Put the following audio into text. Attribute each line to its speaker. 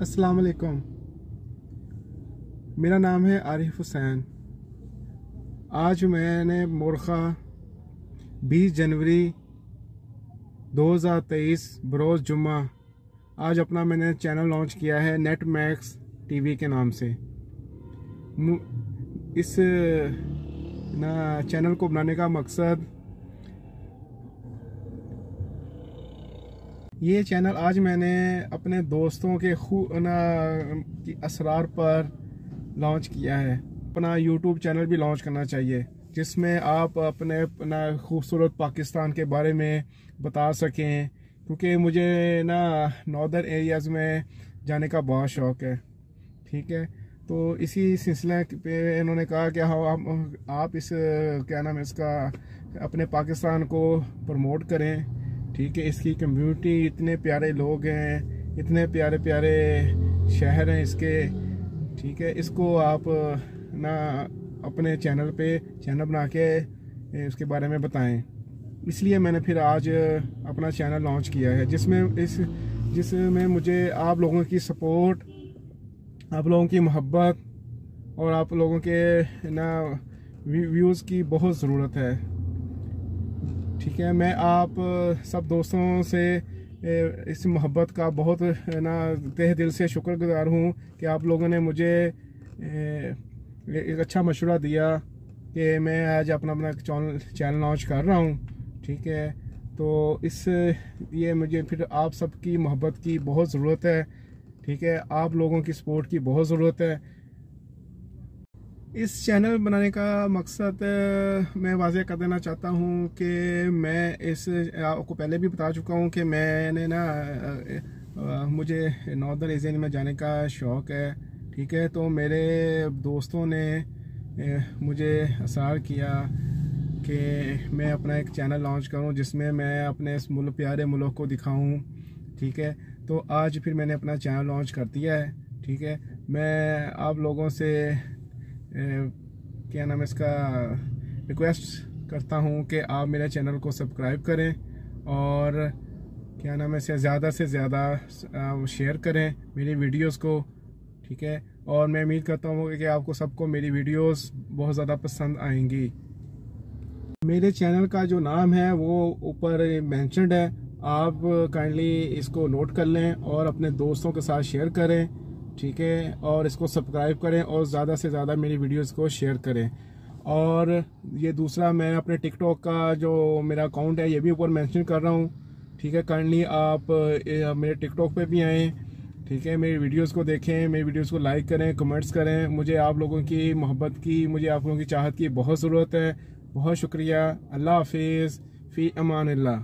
Speaker 1: अस्सलाम वालेकुम। मेरा नाम है आरिफ हुसैन। आज मैंने मोरखा 20 जनवरी 2023 बरोज़ जुम्मा आज अपना मैंने चैनल लॉन्च किया है नेट मैक्स टीवी के नाम से। इस चैनल को बनाने का मकसद ये चैनल आज मैंने अपने दोस्तों के असरार पर लॉन्च किया है। अपना यूट्यूब चैनल भी लॉन्च करना चाहिए जिसमें आप अपने खूबसूरत पाकिस्तान के बारे में बता सकें, क्योंकि मुझे नॉर्दर्न एरियाज़ में जाने का बहुत शौक़ है। ठीक है, तो इसी सिलसिले पे इन्होंने कहा कि आप इस इसका अपने पाकिस्तान को प्रमोट करें। ठीक है, इसकी कम्युनिटी, इतने प्यारे लोग हैं, इतने प्यारे प्यारे शहर हैं इसके। ठीक है, इसको आप अपने चैनल बना के इसके बारे में बताएं। इसलिए मैंने फिर आज अपना चैनल लॉन्च किया है जिसमें मुझे आप लोगों की सपोर्ट, आप लोगों की मोहब्बत और आप लोगों के व्यूज़ की बहुत ज़रूरत है। ठीक है, मैं आप सब दोस्तों से इस मोहब्बत का बहुत तहे दिल से शुक्रगुजार हूँ कि आप लोगों ने मुझे एक अच्छा मशवरा दिया कि मैं आज अपना चैनल लॉन्च कर रहा हूँ। ठीक है, तो ये मुझे फिर आप सबकी मोहब्बत की बहुत ज़रूरत है। ठीक है, आप लोगों की सपोर्ट की बहुत ज़रूरत है। इस चैनल बनाने का मकसद मैं वाज़ेह कर देना चाहता हूँ कि मैं आपको पहले भी बता चुका हूँ कि मैंने मुझे नॉर्दर्न एशिया में जाने का शौक़ है। ठीक है, तो मेरे दोस्तों ने मुझे असरार किया कि मैं अपना एक चैनल लॉन्च करूँ जिसमें मैं अपने इस प्यारे मुल्क को दिखाऊँ। ठीक है, तो आज फिर मैंने अपना चैनल लॉन्च कर दिया है। ठीक है, मैं आप लोगों से इसका रिक्वेस्ट करता हूँ कि आप मेरे चैनल को सब्सक्राइब करें और इसे ज़्यादा से ज़्यादा शेयर करें मेरी वीडियोस को। ठीक है, और मैं उम्मीद करता हूँ कि आपको सबको मेरी वीडियोस बहुत ज़्यादा पसंद आएंगी। मेरे चैनल का जो नाम है वो ऊपर मेंशन्ड है, आप काइंडली इसको नोट कर लें और अपने दोस्तों के साथ शेयर करें। ठीक है, और इसको सब्सक्राइब करें और ज़्यादा से ज़्यादा मेरी वीडियोस को शेयर करें। और ये दूसरा, मैं अपने टिकटॉक का जो मेरा अकाउंट है ये भी ऊपर मेंशन कर रहा हूँ। ठीक है, काइंडली आप मेरे टिकटॉक पे भी आएँ। ठीक है, मेरी वीडियोस को देखें, मेरी वीडियोस को लाइक करें, कमेंट्स करें। मुझे आप लोगों की मोहब्बत की, मुझे आप लोगों की चाहत की बहुत ज़रूरत है। बहुत शुक्रिया। अल्लाह हाफिज़, फ़ी अमान अल्लाह।